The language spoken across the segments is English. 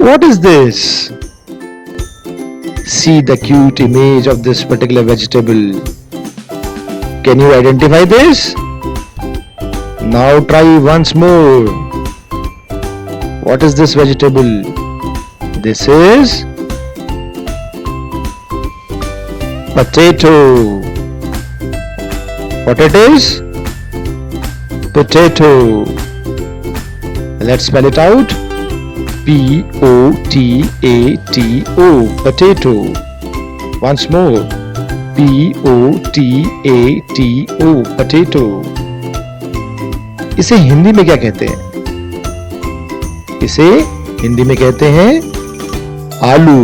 What is this? See the cute image of this particular vegetable. Can you identify this? Now try once more. What is this vegetable? This is potato. What it is? Potato. Let's spell it out. P-O-T-A-T-O. Potato. Once more. P-O-T-A-T-O. Potato. इसे हिंदी में क्या कहते हैं? इसे हिंदी में कहते हैं आलू.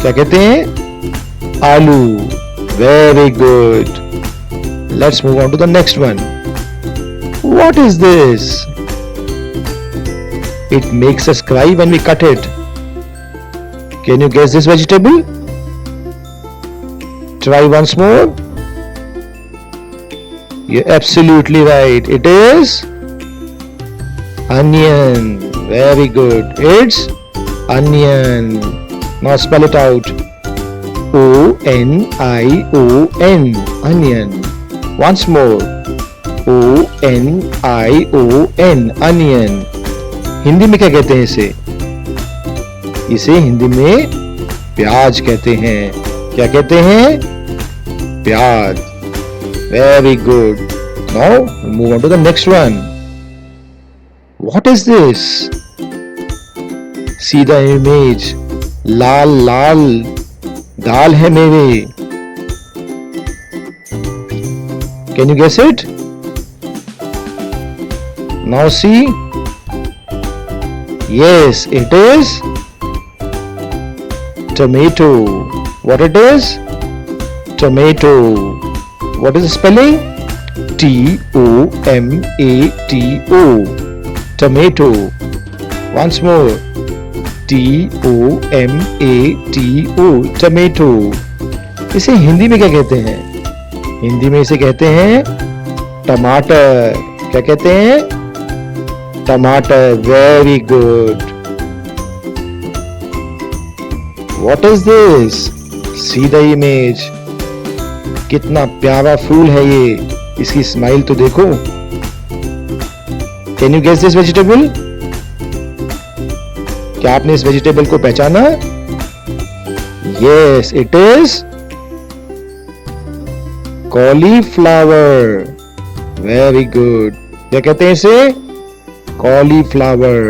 क्या कहते हैं? आलू. Very good. Let's move on to the next one. What is this? It makes us cry when we cut it. Can you guess this vegetable? Try once more. You're absolutely right. It is onion. Very good. It's onion. Now spell it out. O-N-I-O-N. Onion. Once more. O-N-I-O-N. Onion. Hindi में क्या कहते हैं इसे? इसे हिंदी में प्याज कहते हैं. क्या कहते हैं? प्याज. Very good. Now move on to the next one. What is this? See the image. लाल लाल दाल है मेरे. Can you guess it? Now see. Yes, it is tomato. What it is? Tomato. What is the spelling? T-O-M-A-T-O. Tomato. Once more. T-O-M-A-T-O. Tomato. इसे हिंदी में क्या कहते हैं? हिंदी में इसे कहते हैं टमाटर. क्या कहते हैं? टमाटर. Very good. What is this? See the image. कितना प्यारा फूल है ये. इसकी स्माइल तो देखो. Can you guess this vegetable? क्या आपने इस वेजिटेबल को पहचाना? Yes, it is cauliflower. Very good. क्या कहते हैं इसे? Cauliflower.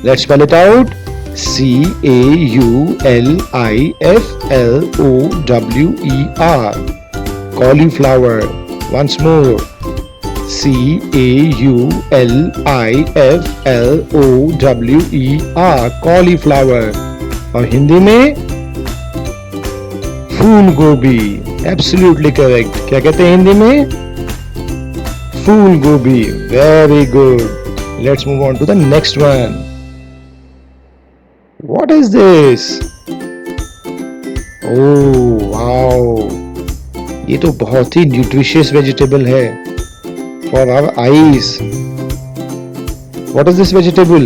Let's spell it out. C-A-U-L-I-F-L-O-W-E-R. Cauliflower. Once more. C-A-U-L-I-F-L-O-W-E-R. Cauliflower. और हिंदी में फूल गोभी. Absolutely correct. क्या कहते हैं हिंदी में? फूल गोभी. Very good. Let's move on to the next one. What is this? Oh wow. ये तो बहुत ही न्यूट्रिशियस वेजिटेबल है for our eyes. What is this vegetable?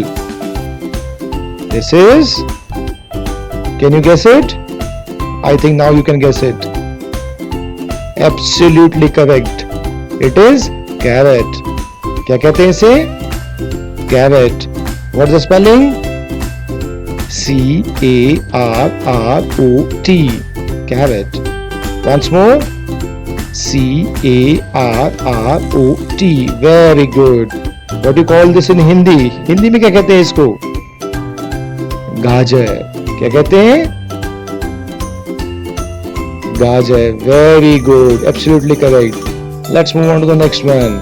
This is. Can you guess it? I think now you can guess it. Absolutely correct. It is carrot. क्या कहते हैं इसे? Carrot. What's the spelling? C-A-R-R-O-T. Carrot. Once more. C-A-R-R-O-T. Very good. What do you call this in Hindi? Hindi में क्या कहते हैं इसको? गाजर. क्या कहते हैं? गाजर. Very good. Absolutely correct. Let's move on to the next one.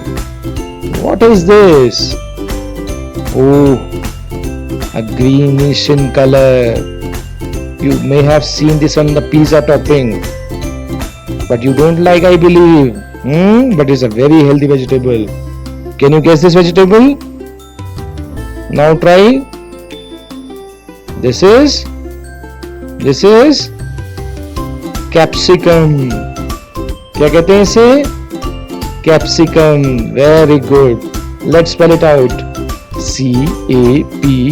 What is this? Oh, a greenish in color. You may have seen this on the pizza topping, but you don't like, I believe. But it's a very healthy vegetable. Can you guess this vegetable? Now try. This is capsicum. क्या कहते हैं इसे? Capsicum. Very good. Let's spell it out. C-A-P-S-I-C-U-M.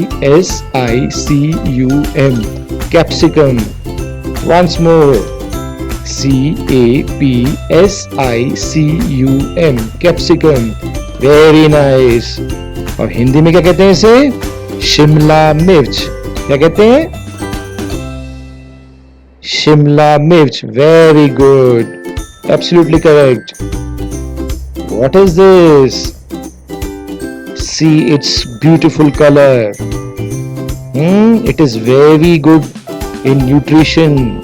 Capsicum. Once more. C-A-P-S-I-C-U-M. Capsicum. Very nice. और हिंदी में क्या कहते हैं इसे? शिमला मिर्च. क्या कहते हैं? शिमला मिर्च. Very good. Absolutely correct. What is this? See its beautiful color. It is very good in nutrition.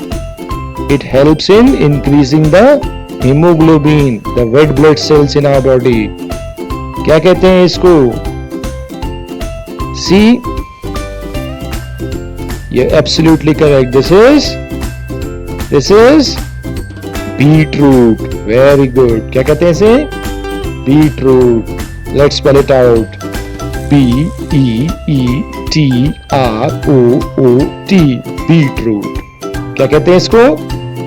It helps in increasing the hemoglobin, the red blood cells in our body. क्या कहते हैं इसको? See, you're absolutely correct. This is beetroot. Very good. क्या कहते हैं इसे? Beetroot. Let's spell it out. B-E-E-T-R-O-O-T. Beetroot. क्या कहते हैं इसको?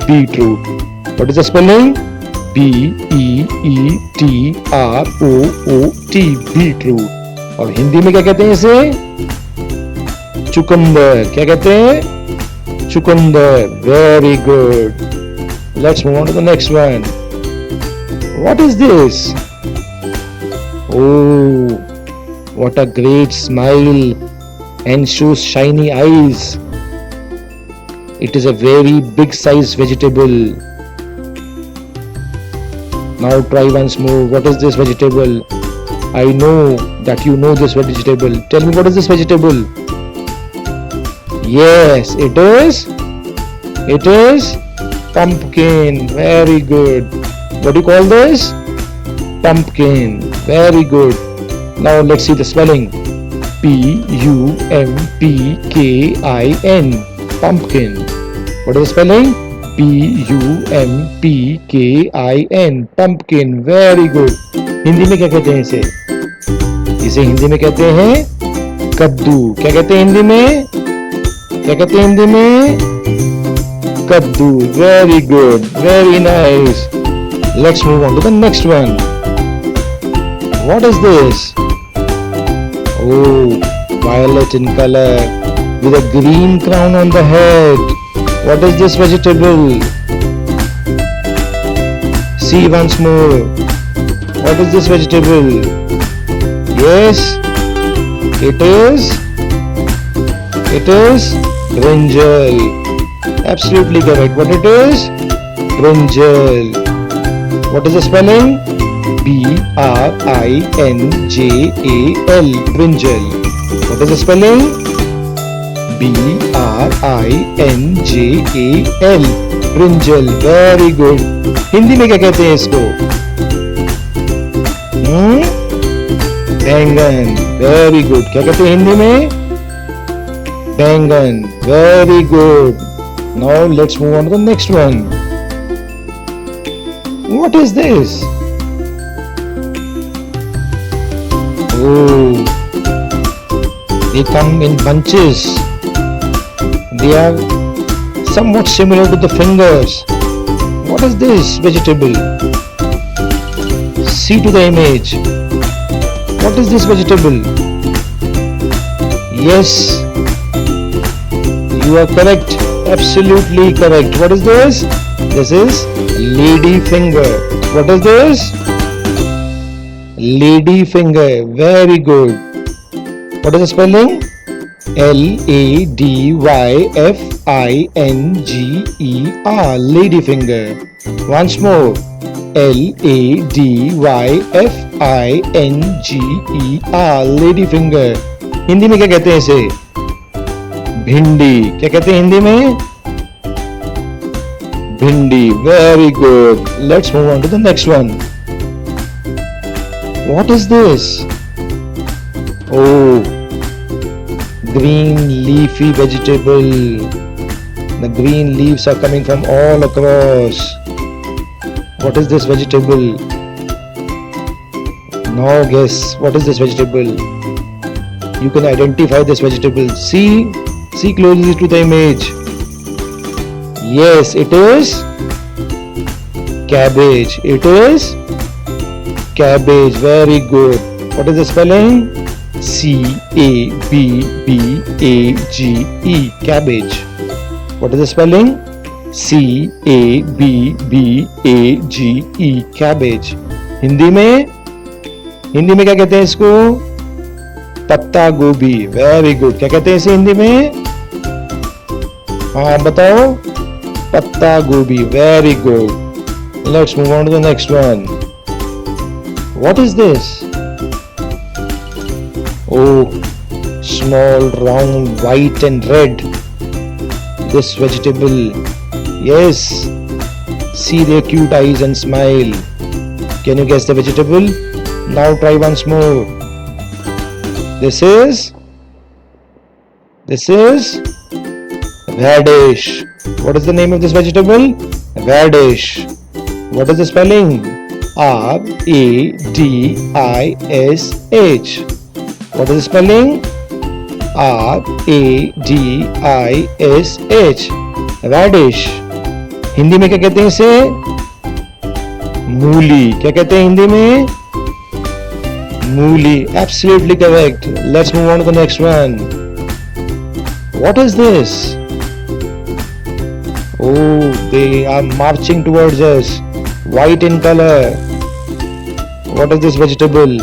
Beetroot. What is the spelling? B-E-E-T-R-O-O-T. Beetroot. और हिंदी में क्या कहते हैं इसे? चुकंदर. क्या कहते हैं? चुकंदर. Very good. Let's move on to the next one. What is this? Oh, what a great smile and shows shiny eyes. It is a very big size vegetable. Now try once more. What is this vegetable? I know that you know this vegetable. Tell me, what is this vegetable? Yes, it is pumpkin. Very good. What do you call this? Pumpkin. Very good. Now let's see the spelling. P-U-M-P-K-I-N. Pumpkin. What is the spelling? P-U-M-P-K-I-N. Pumpkin. Very good. Hindi में क्या कहते हैं इसे? इसे हिंदी में कहते हैं कद्दू. क्या कहते हैं हिंदी में? क्या कहते हैं हिंदी में? कद्दू. Very good. Very nice. Let's move on to the next one. What is this? Oh, violet in color with a green crown on the head. What is this vegetable? See once more. What is this vegetable? Yes, it is brinjal. Absolutely correct. What it is? Brinjal. What is the spelling? B-R-I-N-J-A-L. Brinjal. What is the spelling? B-R-I-N-J-A-L. Brinjal. Very good. Hindi में क्या कहते हैं इसको? बैंगन. Very good. क्या कहते हैं हिंदी में? बैंगन. Very good. Now let's move on to the next one. What is this? Oh, they come in bunches. They are somewhat similar to the fingers. What is this vegetable? See to the image. What is this vegetable? Yes, you are correct. Absolutely correct. What is this? This is lady finger. What is this? Lady finger. Very good. What is the spelling? L-A-D-Y-F-I-N-G-E-R. Lady finger. Once more. L-A-D-Y-F-I-N-G-E-R. Lady finger. Hindi में क्या कहते हैं इसे? भिंडी. क्या कहते हैं हिंदी में? भिंडी. Very good. Let's move on to the next one. What is this? Oh, green leafy vegetable. The green leaves are coming from all across. What is this vegetable? Now guess, what is this vegetable? You can identify this vegetable. See closely to the image. Yes, it is cabbage. It is cabbage. Very good. What is the spelling? C-A-B-B-A-G-E, cabbage. What is the spelling? C-A-B-B-A-G-E, cabbage. Hindi में क्या कहते हैं इसको? पत्ता गोभी. Very good. क्या कहते हैं इसे हिंदी में? हाँ बताओ. पत्ता गोभी. Very good. Let's move on to the next one. What is this? Oh, small, round, white and red. This vegetable. Yes. See their cute eyes and smile. Can you guess the vegetable? Now try once more. This is radish. What is the name of this vegetable? Radish. What is the spelling? R-A-D-I-S-H. What is the spelling? R-A-D-I-S-H. Radish. Hindi में क्या कहते हैं इसे? मूली. क्या कहते हैं हिंदी में? मूली. Absolutely correct. Let's move on to the next one. What is this? Oh, they are marching towards us. White in color. What is this vegetable?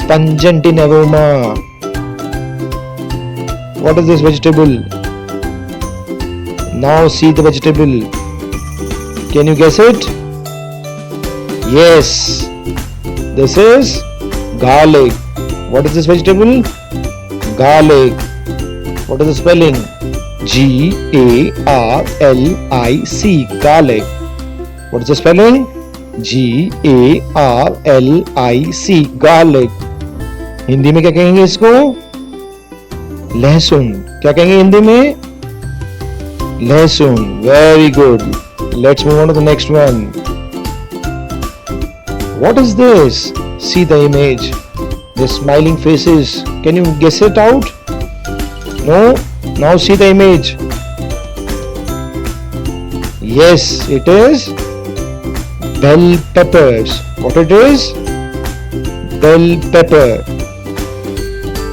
Pungent in aroma. What is this vegetable? Now see the vegetable. Can you guess it? Yes. This is garlic. What is this vegetable? Garlic. What is the spelling? G-A-R-L-I-C. Garlic. What is the spelling? G-A-R-L-I-C. Garlic. Hindi में क्या कहेंगे इसको? लहसुन. क्या कहेंगे हिंदी में? लहसुन. Very good. Let's move on to the next one. What is this? See the image. The smiling faces. Can you guess it out? No? Now see the image. Yes, it is bell peppers. What it is? Bell pepper.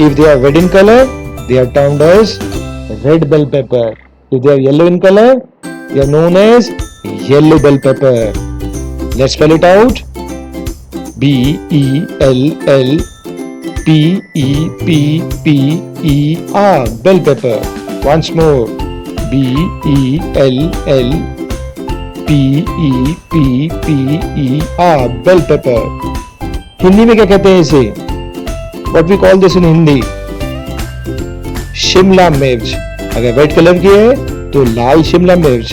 If they are red in color, they are termed as red bell pepper. If they are yellow in color, they are known as yellow bell pepper. Let's spell it out. B-E-L-L-P-E-P-P-E-R. Bell pepper. Once more. B-E-L-L-P-E-P-P-E-R. Bell pepper. Hindi में क्या कहते हैं इसे? What we call this in Hindi? Shimla मिर्च. अगर red colour की है तो लाल शिमला मिर्च.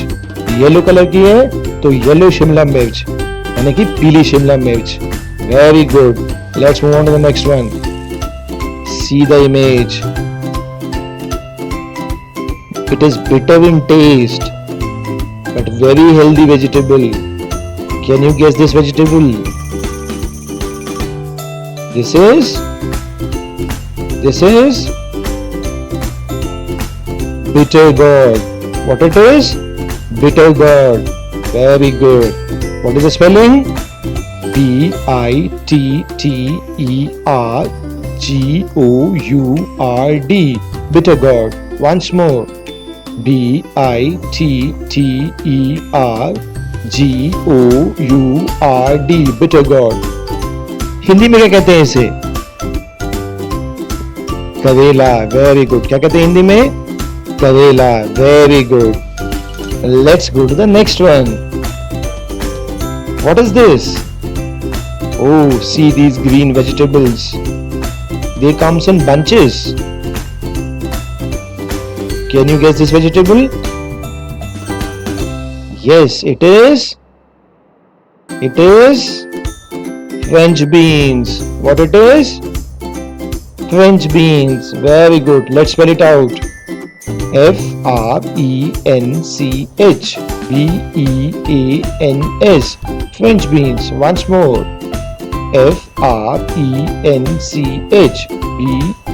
येलो कलर की है तो येलो शिमला मिर्च, यानी कि पीली शिमला मिर्च. Very good. Let's move on to the next one. See the image. It is bitter in taste, but very healthy vegetable. Can you guess this vegetable? This is bitter gourd. What it is? Bitter gourd. Very good. What is the spelling? B-I-T-T-E-R-G-O-U-R-D. Bitter gourd. Once more. B-I-T-T-E-R-G-O-U-R-D. Bitter gourd. Hindi में क्या कहते हैं इसे? करेला. Very good. क्या कहते हैं हिंदी में? करेला. Very good. Let's go to the next one. What is this? Oh, see these green vegetables. They comes in bunches. Can you guess this vegetable? Yes, it is French beans. What it is? French beans. Very good. Let's spell it out. F-R-E-N-C-H B-E-A-N-S. French beans. Once more. F-R-E-N-C-H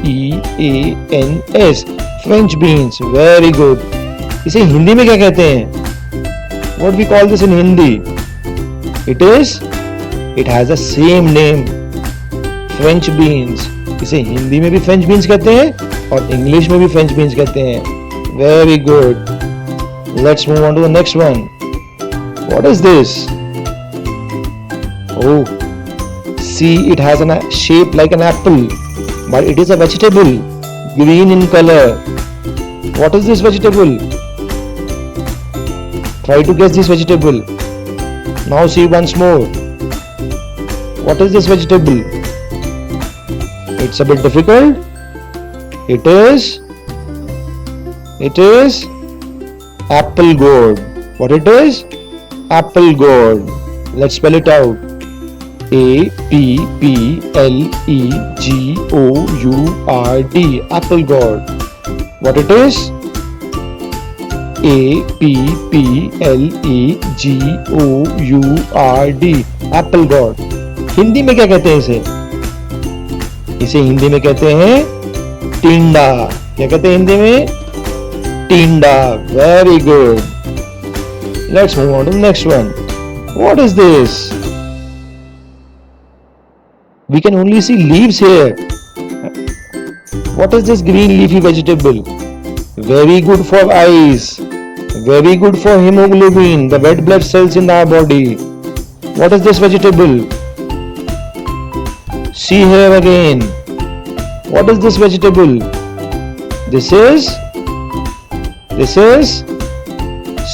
B-E-A-N-S. French beans. Very good. इसे हिंदी में क्या कहते हैं? What we call this in Hindi? It has a same name. French beans. इसे हिंदी में भी French beans कहते हैं और इंग्लिश में भी फ्रेंच बीन्स कहते हैं। Very good. Let's move on to the next one. What is this? Oh, see, it has a shape like an apple, but it is a vegetable, green in color. What is this vegetable? Try to guess this vegetable. Now see once more. What is this vegetable? It's a bit difficult. It is apple gourd. What it is? Apple gourd. Let's spell it out. Applegourd. Apple gourd. What it is? Applegourd. Apple gourd. Hindi में क्या कहते हैं इसे? इसे हिंदी में कहते हैं टिंडा। क्या कहते हैं हिंदी में? टिंडा। Very good. Let's move on to the next one. What is this? We can only see leaves here. What is this green leafy vegetable? Very good for eyes. Very good for hemoglobin, the red blood cells in our body. What is this vegetable? See here again. What is this vegetable? This is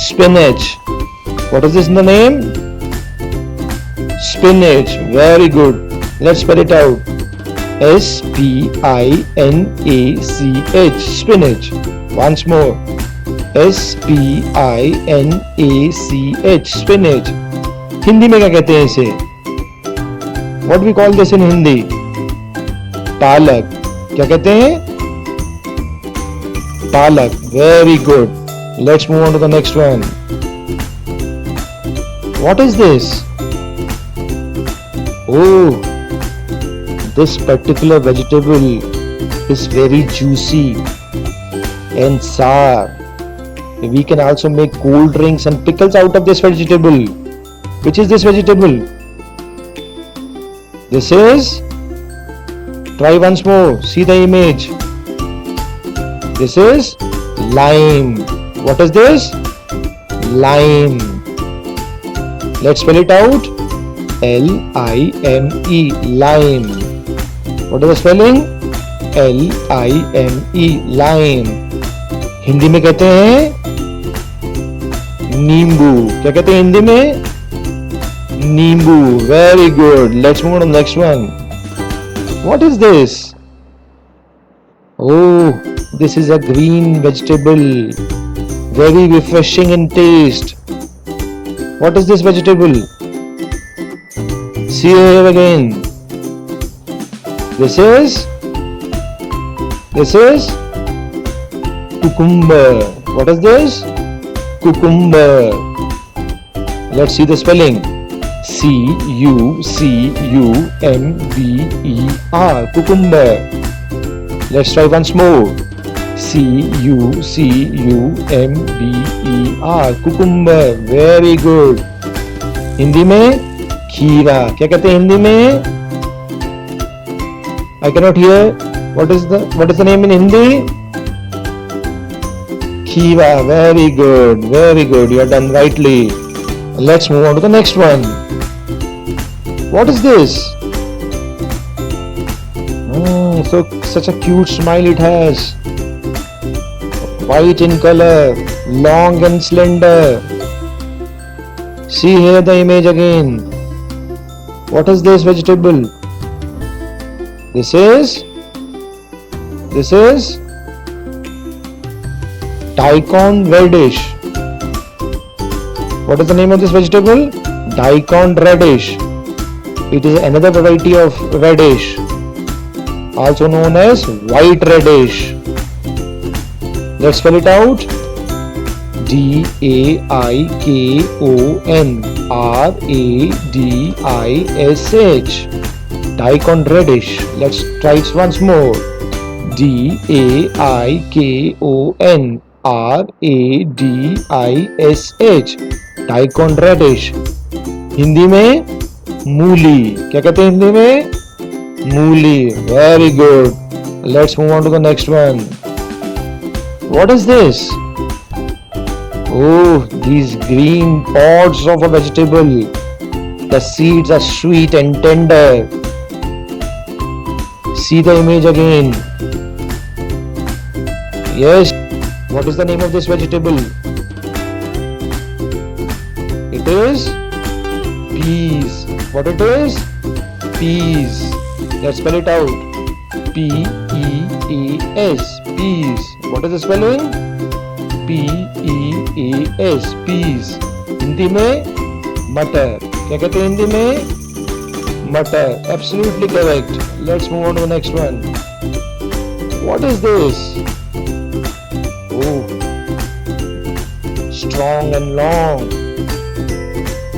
spinach. What is this in the name? Spinach. Very good. Let's spell it out. Spinach. Spinach. Once more. Spinach. Spinach. Hindi में क्या कहते हैं इसे? What we call this in Hindi? पालक। क्या कहते हैं? पालक। Very good. Let's move on to the next one. What is this? Oh, this particular vegetable is very juicy and sour. We can also make cold drinks and pickles out of this vegetable. Which is this vegetable? This is, try once more, see the image. This is lime. What is this? Lime. Let's spell it out. Lime. Lime. What is the spelling? Lime. Lime. Hindi में कहते हैं नींबू। क्या कहते हैं हिंदी में? नींबू। Very good. Let's move on to the next one. What is this? Oh, this is a green vegetable. Very refreshing in taste. What is this vegetable? See here again. This is cucumber. What is this? Cucumber. Let's see the spelling. Cucumber. Cucumber. Let's try once more. Cucumber. Cucumber. Very good. Hindi में खीरा। क्या कहते हैं हिंदी में? I cannot hear. What is the name in Hindi? Khira. Very good. Very good. You have done rightly. Let's move on to the next one. What is this? Such a cute smile it has. White in color, long and slender. See here the image again. What is this vegetable? This is daikon radish. What is the name of this vegetable? Daikon radish. It is another variety of radish, also known as white radish. Let's spell it out. Daikon radish. Daikon radish. Let's try it once more. Daikon radish. Daikon radish. Hindi में मूली। क्या कहते हैं हिंदी में? Mooli. Very good. Let's move on to the next one. What is this? Oh, these green pods of a vegetable. The seeds are sweet and tender. See the image again. Yes. What is the name of this vegetable? It is peas. What it is? Peas. Let's spell it out. P-E-A-S. Peas. What is the spelling? P-E-A-S. Peas. Hindi में मटर. क्या कहते हैं हिंदी में? मटर. Absolutely correct. Let's move on to the next one. What is this? Oh, strong and long.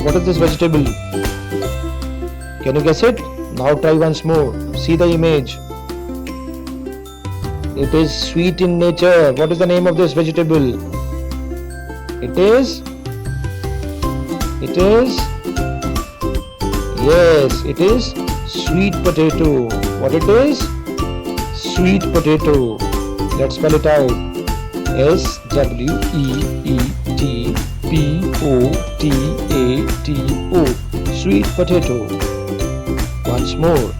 What is this vegetable? Can you guess it? Now try once more. See the image. It is sweet in nature. What is the name of this vegetable? It is. Yes, it is sweet potato. What it is? Sweet potato. Let's spell it out. S-W-E-E-T-P-O-T-A-T-O. Sweet potato. Once more.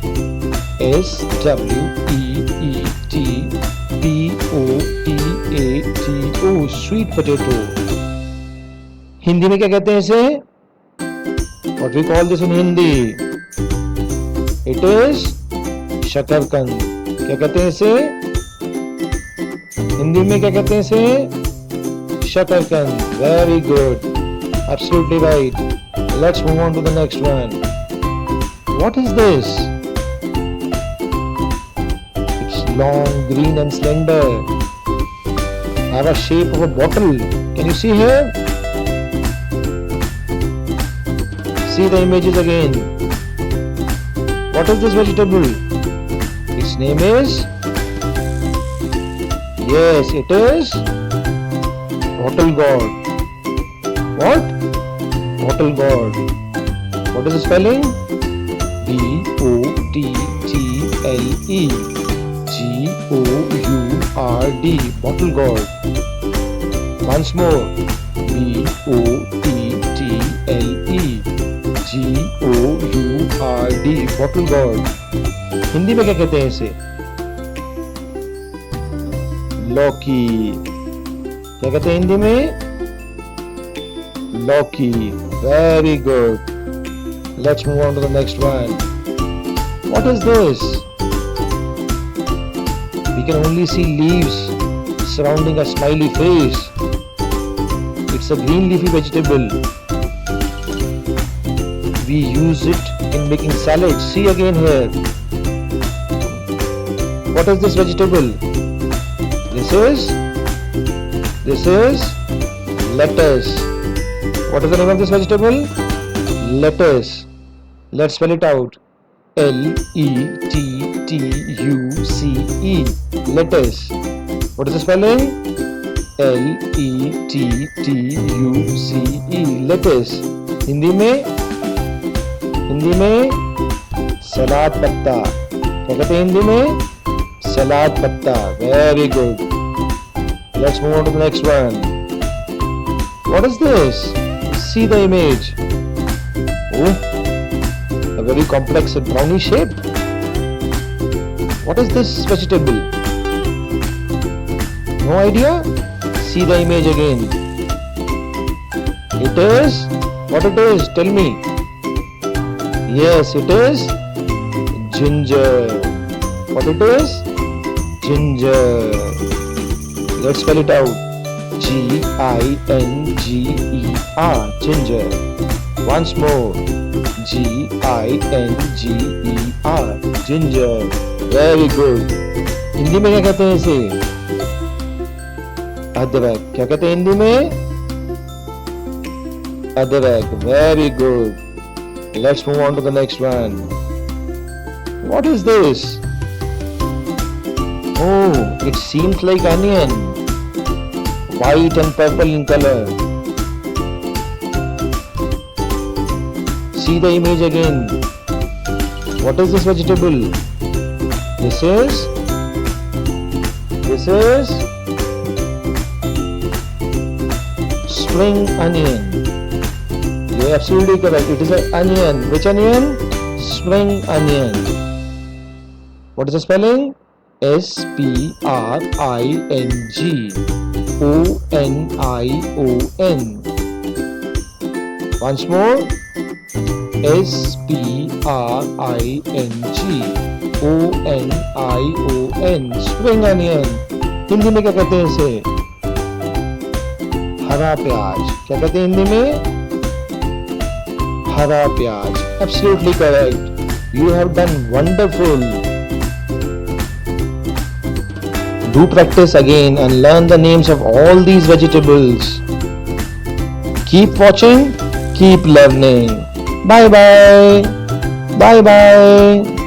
S-W-E-E-T-P-O-T-A-T-O. Sweet potato. Hindi में क्या कहते हैं इसे? What we call this in Hindi? It is शकरकंद. क्या कहते हैं इसे? हिंदी में क्या कहते हैं इसे? शकरकंद. Very good. Absolutely right. Let's move on to the next one. What is this? It's long, green and slender. Have a shape of a bottle. Can you see here? See the images again. What is this vegetable? Its name is? Yes, it is bottle gourd. What? Bottle gourd. What is the spelling? B-O-T-T-L-E G-O-U-R-D. Bottle gourd. Once more. B-O-T-T-L-E G-O-U-R-D. Bottle gourd. Hindi में क्या कहते हैं इसे? लौकी. क्या कहते हैं हिंदी में? लौकी. Very good. Let's move on to the next one. What is this? We can only see leaves surrounding a smiley face. It's a green leafy vegetable. We use it in making salads. See again here. What is this vegetable? This is lettuce. What is the name of this vegetable? Lettuce. Let's spell it out. L-E-T-T-U-C-E. Lettuce. What is the spelling? L-E-T-T-U-C-E. Lettuce. Hindi में सलाद पत्ता. क्या कहते हैं हिंदी में? सलाद पत्ता. Very good. Let's move on to the next one. What is this? See the image. Oh, a very complex brownish shape. What is this vegetable? No idea? See the image again. It is. What it is? Tell me. Yes, it is ginger. What it is? Ginger. Let's spell it out. G-I-N-G-E-R. Ginger. Once more. G-I-N-G-E-R. Ginger. Very good. Hindi में क्या कहते हैं इसे? अदरक. क्या कहते हैं हिंदी में? अदरक. Very good. Let's move on to the next one. What is this? Oh, it seems like onion. White and purple in color. See the image again. What is this vegetable? This is spring onion. You're absolutely correct. It is an onion. Which onion? Spring onion. What is the spelling? Spring onion. Once more. Spring. Spring onion. Hindi में क्या कहते हैं इसे? हरा प्याज. क्या कहते हैं हिंदी में? हरा प्याज. Absolutely correct. You have done wonderful. Do practice again and learn the names of all these vegetables. Keep watching, keep learning. Bye bye. Bye bye.